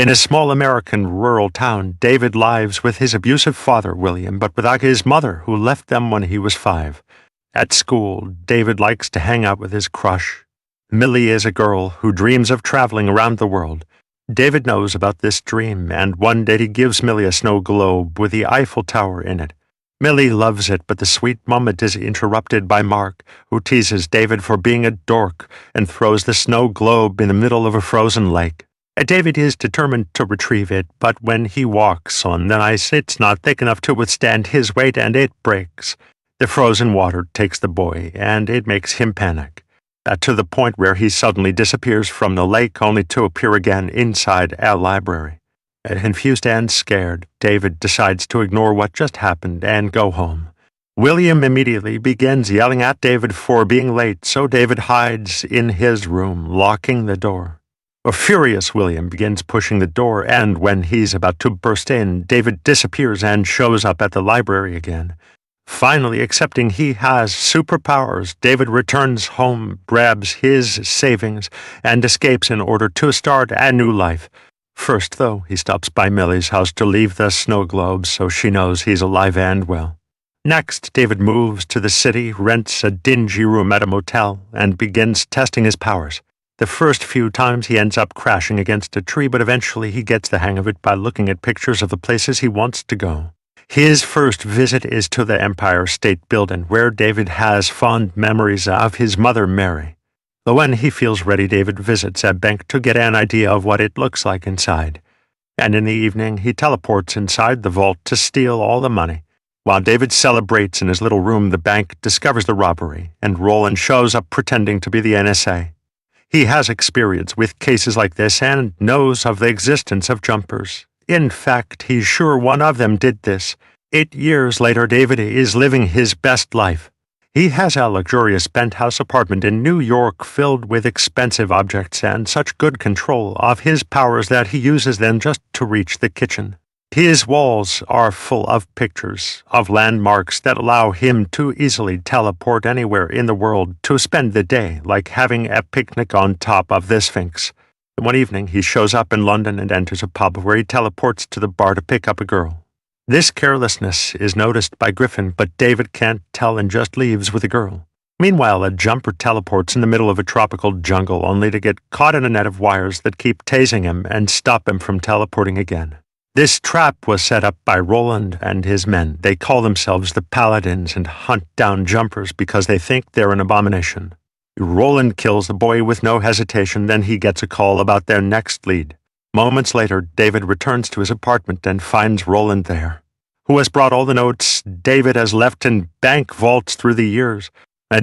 In a small American rural town, David lives with his abusive father, William, but without his mother, who left them when he was 5. At school, David likes to hang out with his crush. Millie is a girl who dreams of traveling around the world. David knows about this dream, and one day he gives Millie a snow globe with the Eiffel Tower in it. Millie loves it, but the sweet moment is interrupted by Mark, who teases David for being a dork and throws the snow globe in the middle of a frozen lake. David is determined to retrieve it, but when he walks on the ice, it's not thick enough to withstand his weight, and it breaks. The frozen water takes the boy, and it makes him panic, to the point where he suddenly disappears from the lake, only to appear again inside a library. Confused and scared, David decides to ignore what just happened and go home. William immediately begins yelling at David for being late, so David hides in his room, locking the door. A furious William begins pushing the door, and when he's about to burst in, David disappears and shows up at the library again. Finally, accepting he has superpowers, David returns home, grabs his savings, and escapes in order to start a new life. First, though, he stops by Millie's house to leave the snow globes so she knows he's alive and well. Next, David moves to the city, rents a dingy room at a motel, and begins testing his powers. The first few times he ends up crashing against a tree, but eventually he gets the hang of it by looking at pictures of the places he wants to go. His first visit is to the Empire State Building, where David has fond memories of his mother, Mary. When he feels ready, David visits a bank to get an idea of what it looks like inside. And in the evening, he teleports inside the vault to steal all the money. While David celebrates in his little room, the bank discovers the robbery, and Roland shows up pretending to be the NSA. He has experience with cases like this and knows of the existence of jumpers. In fact, he's sure one of them did this. 8 years later, David is living his best life. He has a luxurious penthouse apartment in New York filled with expensive objects and such good control of his powers that he uses them just to reach the kitchen. His walls are full of pictures of landmarks that allow him to easily teleport anywhere in the world to spend the day, like having a picnic on top of the Sphinx. One evening, he shows up in London and enters a pub where he teleports to the bar to pick up a girl. This carelessness is noticed by Griffin, but David can't tell and just leaves with the girl. Meanwhile, a jumper teleports in the middle of a tropical jungle only to get caught in a net of wires that keep tasing him and stop him from teleporting again. This trap was set up by Roland and his men. They call themselves the Paladins and hunt down jumpers because they think they're an abomination. Roland kills the boy with no hesitation, then he gets a call about their next lead. Moments later, David returns to his apartment and finds Roland there, who has brought all the notes David has left in bank vaults through the years.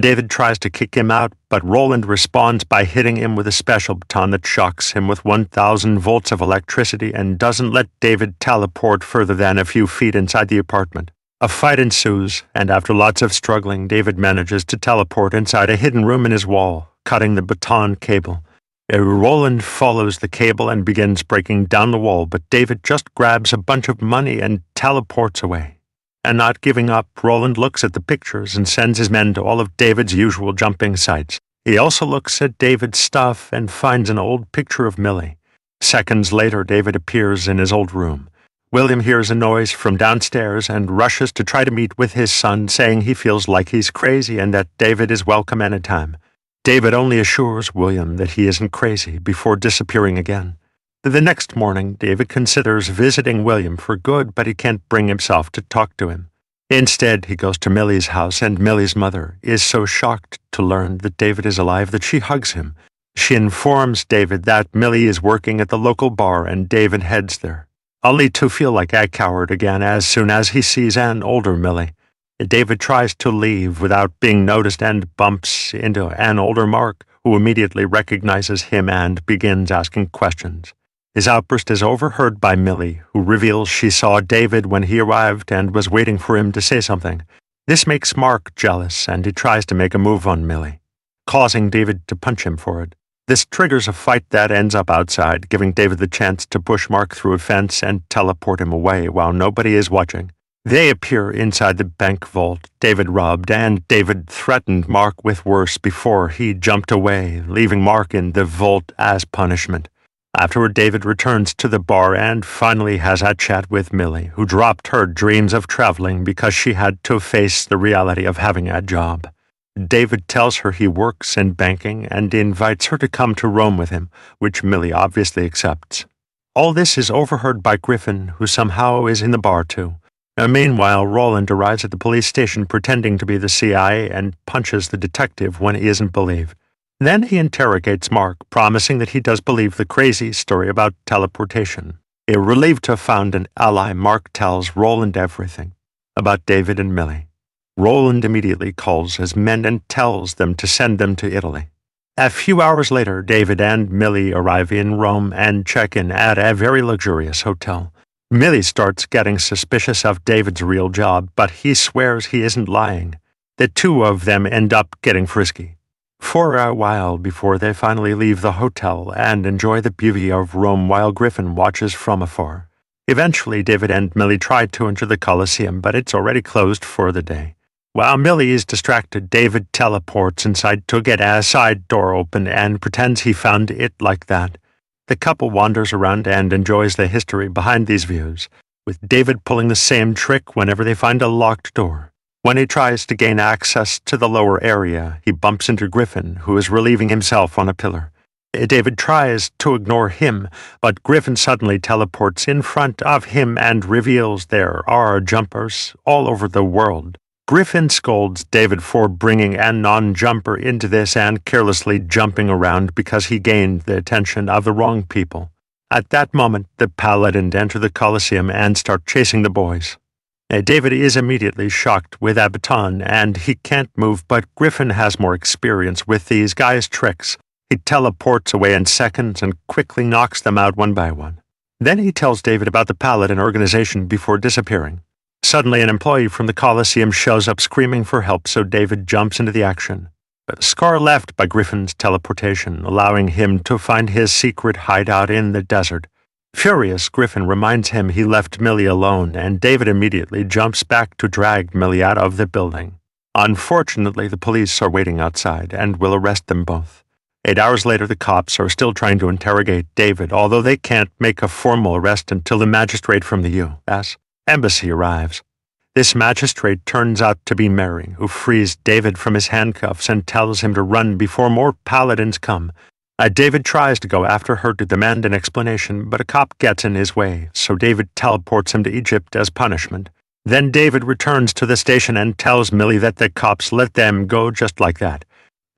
David tries to kick him out, but Roland responds by hitting him with a special baton that shocks him with 1,000 volts of electricity and doesn't let David teleport further than a few feet inside the apartment. A fight ensues, and after lots of struggling, David manages to teleport inside a hidden room in his wall, cutting the baton cable. Roland follows the cable and begins breaking down the wall, but David just grabs a bunch of money and teleports away. And not giving up, Roland looks at the pictures and sends his men to all of David's usual jumping sites. He also looks at David's stuff and finds an old picture of Millie. Seconds later, David appears in his old room. William hears a noise from downstairs and rushes to try to meet with his son, saying he feels like he's crazy and that David is welcome anytime. David only assures William that he isn't crazy before disappearing again. The next morning, David considers visiting William for good, but he can't bring himself to talk to him. Instead, he goes to Millie's house, and Millie's mother is so shocked to learn that David is alive that she hugs him. She informs David that Millie is working at the local bar, and David heads there, only to feel like a coward again as soon as he sees an older Millie. David tries to leave without being noticed and bumps into an older Mark, who immediately recognizes him and begins asking questions. His outburst is overheard by Millie, who reveals she saw David when he arrived and was waiting for him to say something. This makes Mark jealous, and he tries to make a move on Millie, causing David to punch him for it. This triggers a fight that ends up outside, giving David the chance to push Mark through a fence and teleport him away while nobody is watching. They appear inside the bank vault David robbed, and David threatened Mark with worse before he jumped away, leaving Mark in the vault as punishment. Afterward, David returns to the bar and finally has a chat with Millie, who dropped her dreams of traveling because she had to face the reality of having a job. David tells her he works in banking and invites her to come to Rome with him, which Millie obviously accepts. All this is overheard by Griffin, who somehow is in the bar too. Meanwhile, Roland arrives at the police station pretending to be the CIA and punches the detective when he isn't believed. Then he interrogates Mark, promising that he does believe the crazy story about teleportation. Relieved to have found an ally, Mark tells Roland everything about David and Millie. Roland immediately calls his men and tells them to send them to Italy. A few hours later, David and Millie arrive in Rome and check in at a very luxurious hotel. Millie starts getting suspicious of David's real job, but he swears he isn't lying. The two of them end up getting frisky for a while before they finally leave the hotel and enjoy the beauty of Rome while Griffin watches from afar. Eventually, David and Millie try to enter the Colosseum, but it's already closed for the day. While Millie is distracted, David teleports inside to get a side door open and pretends he found it like that. The couple wanders around and enjoys the history behind these views, with David pulling the same trick whenever they find a locked door. When he tries to gain access to the lower area, he bumps into Griffin, who is relieving himself on a pillar. David tries to ignore him, but Griffin suddenly teleports in front of him and reveals there are jumpers all over the world. Griffin scolds David for bringing a non-jumper into this and carelessly jumping around because he gained the attention of the wrong people. At that moment, the paladin enter the Colosseum and start chasing the boys. David is immediately shocked with a baton and he can't move, but Griffin has more experience with these guys' tricks. He teleports away in seconds and quickly knocks them out one by one. Then he tells David about the paladin organization before disappearing. Suddenly, an employee from the Colosseum shows up screaming for help, so David jumps into the action. Scar left by Griffin's teleportation, allowing him to find his secret hideout in the desert. Furious, Griffin reminds him he left Millie alone, and David immediately jumps back to drag Millie out of the building. Unfortunately, the police are waiting outside and will arrest them both. 8 hours later, the cops are still trying to interrogate David, although they can't make a formal arrest until the magistrate from the U.S. Embassy arrives. This magistrate turns out to be Mary, who frees David from his handcuffs and tells him to run before more paladins come. David tries to go after her to demand an explanation, but a cop gets in his way, so David teleports him to Egypt as punishment. Then David returns to the station and tells Millie that the cops let them go just like that.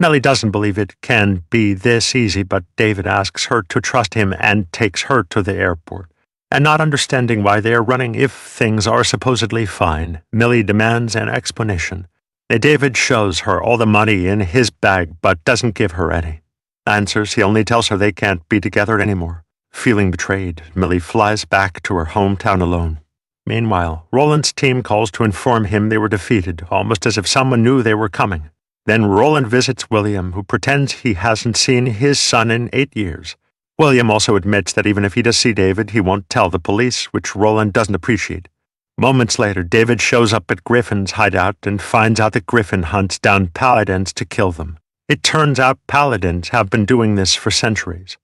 Millie doesn't believe it can be this easy, but David asks her to trust him and takes her to the airport. And not understanding why they are running if things are supposedly fine, Millie demands an explanation. David shows her all the money in his bag but doesn't give her any. Answers, he only tells her they can't be together anymore. Feeling betrayed, Millie flies back to her hometown alone. Meanwhile, Roland's team calls to inform him they were defeated, almost as if someone knew they were coming. Then Roland visits William, who pretends he hasn't seen his son in 8 years. William also admits that even if he does see David, he won't tell the police, which Roland doesn't appreciate. Moments later, David shows up at Griffin's hideout and finds out that Griffin hunts down paladins to kill them. It turns out paladins have been doing this for centuries,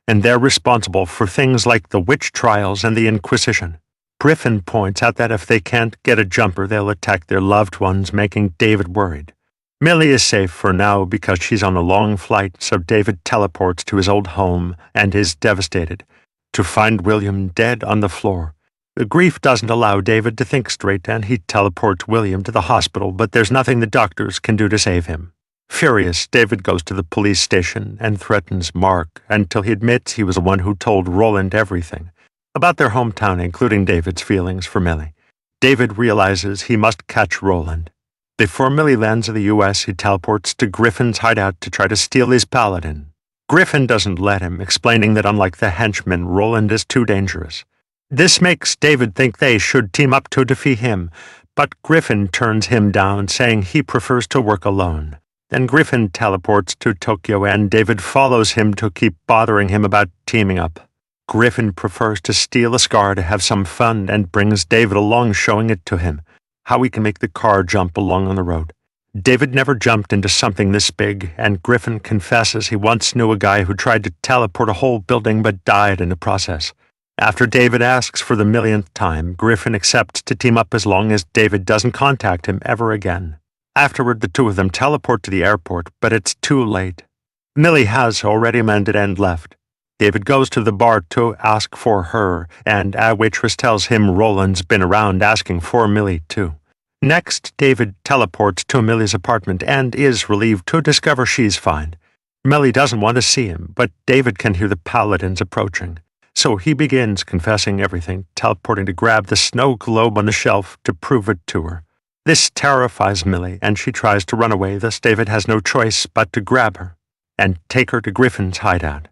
and they're responsible for things like the witch trials and the Inquisition. Griffin points out that if they can't get a jumper, they'll attack their loved ones, making David worried. Millie is safe for now because she's on a long flight, so David teleports to his old home and is devastated to find William dead on the floor. The grief doesn't allow David to think straight, and he teleports William to the hospital, but there's nothing the doctors can do to save him. Furious, David goes to the police station and threatens Mark until he admits he was the one who told Roland everything about their hometown, including David's feelings for Millie. David realizes he must catch Roland. Before Millie lands in the U.S., he teleports to Griffin's hideout to try to steal his paladin. Griffin doesn't let him, explaining that unlike the henchmen, Roland is too dangerous. This makes David think they should team up to defeat him, but Griffin turns him down, saying he prefers to work alone. Then Griffin teleports to Tokyo, and David follows him to keep bothering him about teaming up. Griffin prefers to steal a Scar to have some fun and brings David along, showing it to him how he can make the car jump along on the road. David never jumped into something this big, and Griffin confesses he once knew a guy who tried to teleport a whole building but died in the process. After David asks for the millionth time, Griffin accepts to team up as long as David doesn't contact him ever again. Afterward, the two of them teleport to the airport, but it's too late. Millie has already mended and left. David goes to the bar to ask for her, and a waitress tells him Roland's been around asking for Millie too. Next, David teleports to Millie's apartment and is relieved to discover she's fine. Millie doesn't want to see him, but David can hear the paladins approaching. So he begins confessing everything, teleporting to grab the snow globe on the shelf to prove it to her. This terrifies Millie, and she tries to run away, thus David has no choice but to grab her and take her to Griffin's hideout.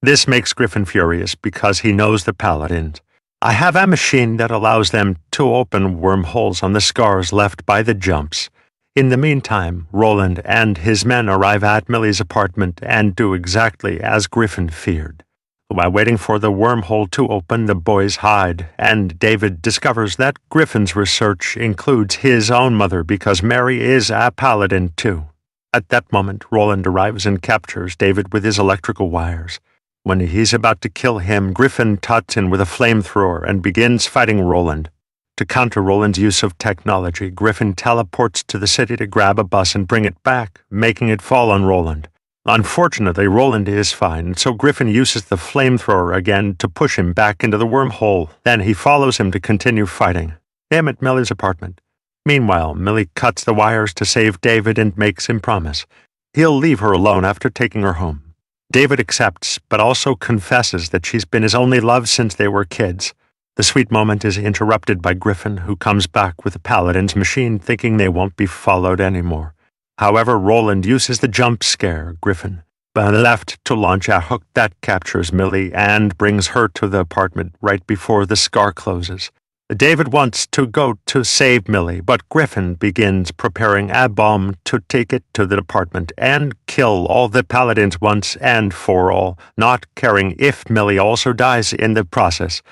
This makes Griffin furious because he knows the paladins. I have a machine that allows them to open wormholes on the scars left by the jumps. In the meantime, Roland and his men arrive at Millie's apartment and do exactly as Griffin feared. While waiting for the wormhole to open, the boys hide, and David discovers that Griffin's research includes his own mother because Mary is a paladin too. At that moment, Roland arrives and captures David with his electrical wires. When he's about to kill him, Griffin taunts him with a flamethrower and begins fighting Roland. To counter Roland's use of technology, Griffin teleports to the city to grab a bus and bring it back, making it fall on Roland. Unfortunately, Roland is fine, so Griffin uses the flamethrower again to push him back into the wormhole. Then he follows him to continue fighting him at Millie's apartment. Meanwhile, Millie cuts the wires to save David and makes him promise he'll leave her alone after taking her home. David accepts, but also confesses that she's been his only love since they were kids. The sweet moment is interrupted by Griffin, who comes back with the paladin's machine, thinking they won't be followed anymore. However, Roland uses the jump scare Griffin left to launch a hook that captures Millie and brings her to the apartment right before the scar closes. David wants to go to save Millie, but Griffin begins preparing a bomb to take it to the apartment and kill all the paladins once and for all, not caring if Millie also dies in the process.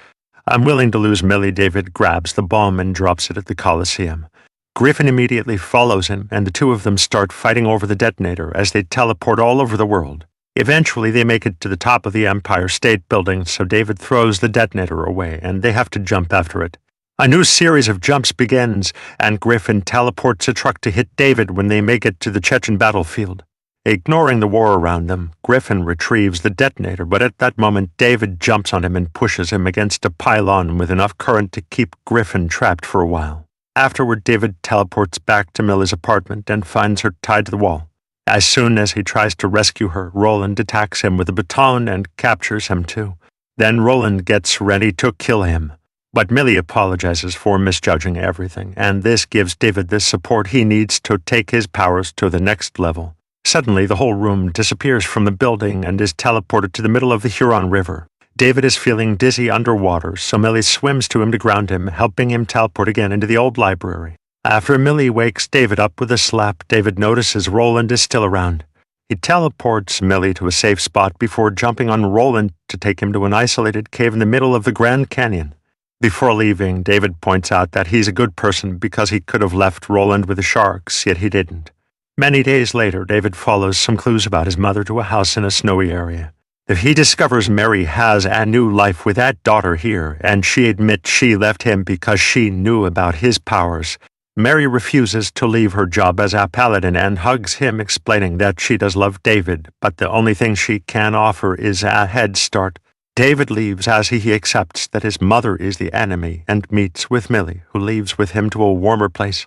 Unwilling to lose Millie, David grabs the bomb and drops it at the Colosseum. Griffin immediately follows him, and the two of them start fighting over the detonator as they teleport all over the world. Eventually, they make it to the top of the Empire State Building, so David throws the detonator away, and they have to jump after it. A new series of jumps begins, and Griffin teleports a truck to hit David when they make it to the Chechen battlefield. Ignoring the war around them, Griffin retrieves the detonator, but at that moment David jumps on him and pushes him against a pylon with enough current to keep Griffin trapped for a while. Afterward, David teleports back to Millie's apartment and finds her tied to the wall. As soon as he tries to rescue her, Roland attacks him with a baton and captures him too. Then Roland gets ready to kill him. But Millie apologizes for misjudging everything, and this gives David the support he needs to take his powers to the next level. Suddenly, the whole room disappears from the building and is teleported to the middle of the Huron River. David is feeling dizzy underwater, so Millie swims to him to ground him, helping him teleport again into the old library. After Millie wakes David up with a slap, David notices Roland is still around. He teleports Millie to a safe spot before jumping on Roland to take him to an isolated cave in the middle of the Grand Canyon. Before leaving, David points out that he's a good person because he could have left Roland with the sharks, yet he didn't. Many days later, David follows some clues about his mother to a house in a snowy area. He discovers Mary has a new life with that daughter here, and she admits she left him because she knew about his powers. Mary refuses to leave her job as a paladin and hugs him, explaining that she does love David, but the only thing she can offer is a head start. David leaves as he accepts that his mother is the enemy and meets with Millie, who leaves with him to a warmer place.